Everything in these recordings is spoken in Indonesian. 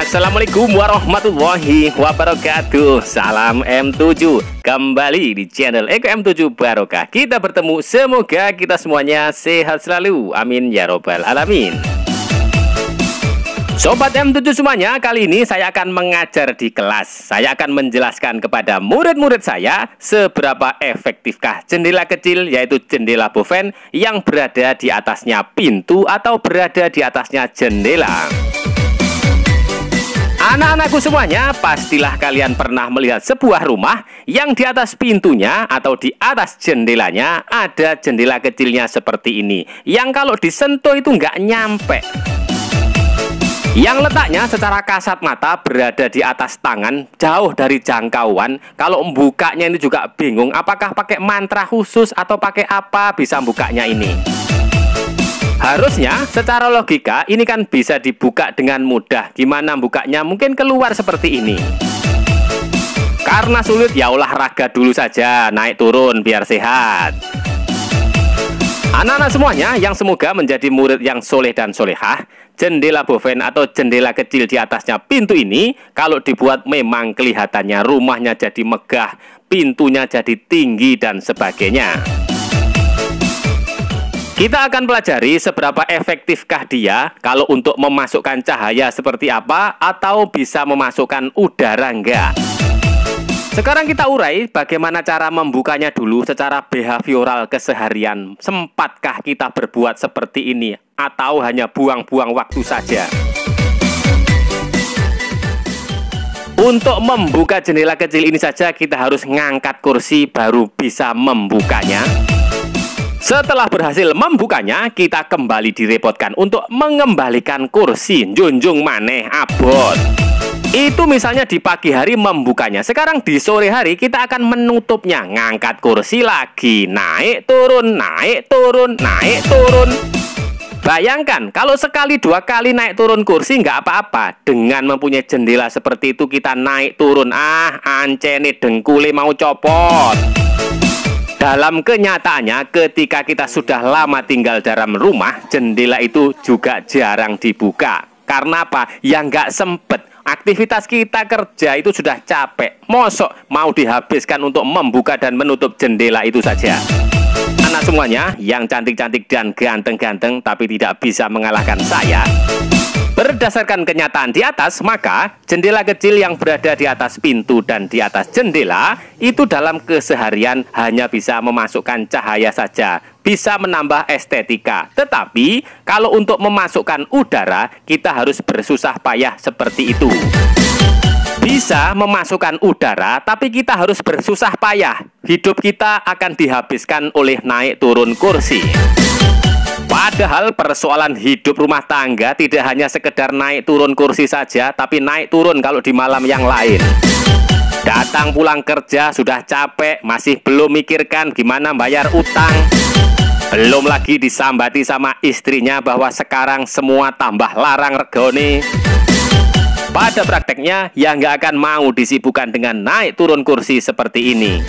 Assalamualaikum warahmatullahi wabarakatuh. Salam M7. Kembali di channel Eko M7 Barokah. Kita bertemu, semoga kita semuanya sehat selalu. Amin ya robbal alamin. Sobat M7 semuanya, kali ini saya akan mengajar di kelas. Saya akan menjelaskan kepada murid-murid saya seberapa efektifkah jendela kecil, yaitu jendela boven yang berada di atasnya pintu atau berada di atasnya jendela. Anak-anakku semuanya, pastilah kalian pernah melihat sebuah rumah yang di atas pintunya atau di atas jendelanya ada jendela kecilnya seperti ini, yang kalau disentuh itu nggak nyampe. Yang letaknya secara kasat mata berada di atas tangan, jauh dari jangkauan. Kalau membukanya ini juga bingung, apakah pakai mantra khusus atau pakai apa bisa bukanya ini. Harusnya secara logika ini kan bisa dibuka dengan mudah. Gimana bukanya? Mungkin keluar seperti ini. Karena sulit, ya olahraga dulu saja, naik turun biar sehat. Anak-anak semuanya yang semoga menjadi murid yang soleh dan solehah, jendela boven atau jendela kecil di atasnya pintu ini kalau dibuat memang kelihatannya rumahnya jadi megah, pintunya jadi tinggi dan sebagainya. Kita akan pelajari seberapa efektifkah dia kalau untuk memasukkan cahaya seperti apa atau bisa memasukkan udara enggak. Sekarang kita urai bagaimana cara membukanya dulu secara behavioral keseharian. Sempatkah kita berbuat seperti ini atau hanya buang-buang waktu saja? Untuk membuka jendela kecil ini saja kita harus ngangkat kursi baru bisa membukanya. Setelah berhasil membukanya, kita kembali direpotkan untuk mengembalikan kursi, junjung maneh abot. Itu misalnya di pagi hari membukanya. Sekarang di sore hari kita akan menutupnya, ngangkat kursi lagi, naik turun, naik turun, naik turun. Bayangkan kalau sekali dua kali naik turun kursi nggak apa-apa. Dengan mempunyai jendela seperti itu kita naik turun, ancene dengkule mau copot. Dalam kenyataannya, ketika kita sudah lama tinggal dalam rumah, jendela itu juga jarang dibuka. Karena apa? Ya nggak sempet. Aktivitas kita kerja itu sudah capek. Mosok mau dihabiskan untuk membuka dan menutup jendela itu saja. Anak semuanya yang cantik-cantik dan ganteng-ganteng tapi tidak bisa mengalahkan saya. Berdasarkan kenyataan di atas, maka jendela kecil yang berada di atas pintu dan di atas jendela itu dalam keseharian hanya bisa memasukkan cahaya saja, bisa menambah estetika. Tetapi kalau untuk memasukkan udara, kita harus bersusah payah seperti itu. Bisa memasukkan udara, tapi kita harus bersusah payah. Hidup kita akan dihabiskan oleh naik turun kursi. Padahal persoalan hidup rumah tangga tidak hanya sekedar naik turun kursi saja, tapi naik turun kalau di malam yang lain. Datang pulang kerja sudah capek, masih belum mikirkan gimana bayar utang. Belum lagi disambati sama istrinya bahwa sekarang semua tambah larang regone. Pada prakteknya, ya nggak akan mau disibukkan dengan naik turun kursi seperti ini,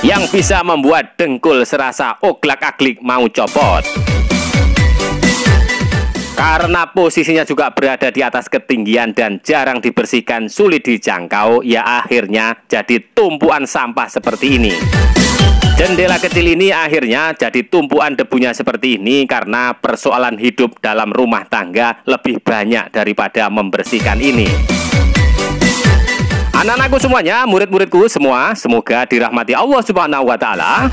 yang bisa membuat dengkul serasa oglak-aglik mau copot. Karena posisinya juga berada di atas ketinggian dan jarang dibersihkan, sulit dijangkau, ya akhirnya jadi tumpuan sampah seperti ini. Jendela kecil ini akhirnya jadi tumpuan debunya seperti ini karena persoalan hidup dalam rumah tangga lebih banyak daripada membersihkan ini. Anak-anakku semuanya, murid-muridku semua, semoga dirahmati Allah Subhanahu wa Ta'ala.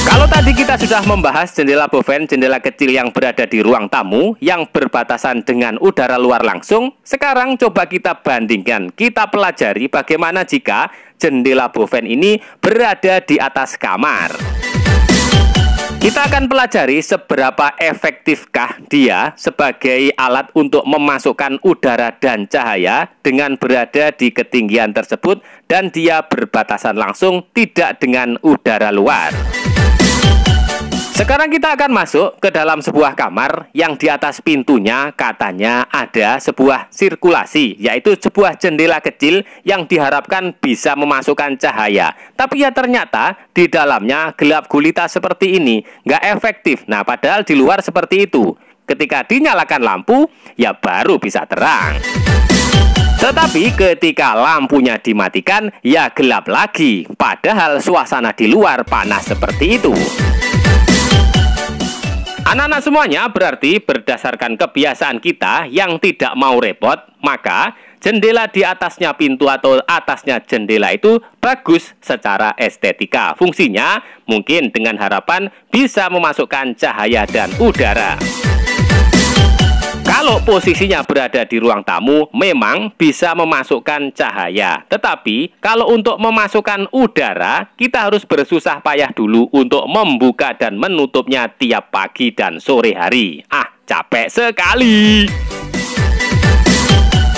Kalau tadi kita sudah membahas jendela boven, jendela kecil yang berada di ruang tamu yang berbatasan dengan udara luar langsung, sekarang coba kita bandingkan, kita pelajari bagaimana jika jendela boven ini berada di atas kamar. Kita akan pelajari seberapa efektifkah dia sebagai alat untuk memasukkan udara dan cahaya dengan berada di ketinggian tersebut dan dia berbatasan langsung tidak dengan udara luar. Sekarang kita akan masuk ke dalam sebuah kamar yang di atas pintunya katanya ada sebuah sirkulasi, yaitu sebuah jendela kecil yang diharapkan bisa memasukkan cahaya. Tapi ya ternyata di dalamnya gelap gulita seperti ini, nggak efektif. Nah padahal di luar seperti itu. Ketika dinyalakan lampu, ya baru bisa terang. Tetapi ketika lampunya dimatikan, ya gelap lagi, padahal suasana di luar panas seperti itu. Anak-anak semuanya, berarti berdasarkan kebiasaan kita yang tidak mau repot, maka jendela di atasnya pintu atau atasnya jendela itu bagus secara estetika. Fungsinya mungkin dengan harapan bisa memasukkan cahaya dan udara. Kalau posisinya berada di ruang tamu, memang bisa memasukkan cahaya. Tetapi, kalau untuk memasukkan udara, kita harus bersusah payah dulu untuk membuka dan menutupnya tiap pagi dan sore hari. Capek sekali!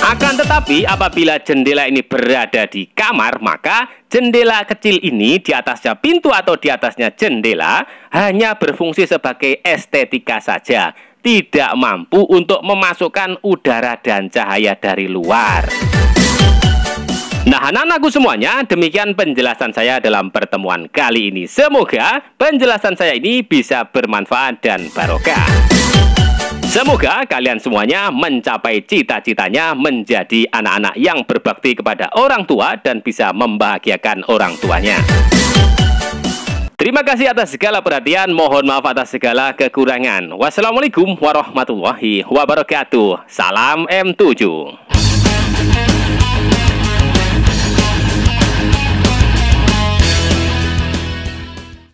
Akan tetapi, apabila jendela ini berada di kamar, maka jendela kecil ini di atasnya pintu atau di atasnya jendela hanya berfungsi sebagai estetika saja, tidak mampu untuk memasukkan udara dan cahaya dari luar. Nah, anak-anakku semuanya, demikian penjelasan saya dalam pertemuan kali ini. Semoga penjelasan saya ini bisa bermanfaat dan barokah. Semoga kalian semuanya mencapai cita-citanya menjadi anak-anak yang berbakti kepada orang tua dan bisa membahagiakan orang tuanya. Terima kasih atas segala perhatian, mohon maaf atas segala kekurangan. Wassalamualaikum warahmatullahi wabarakatuh. Salam M7.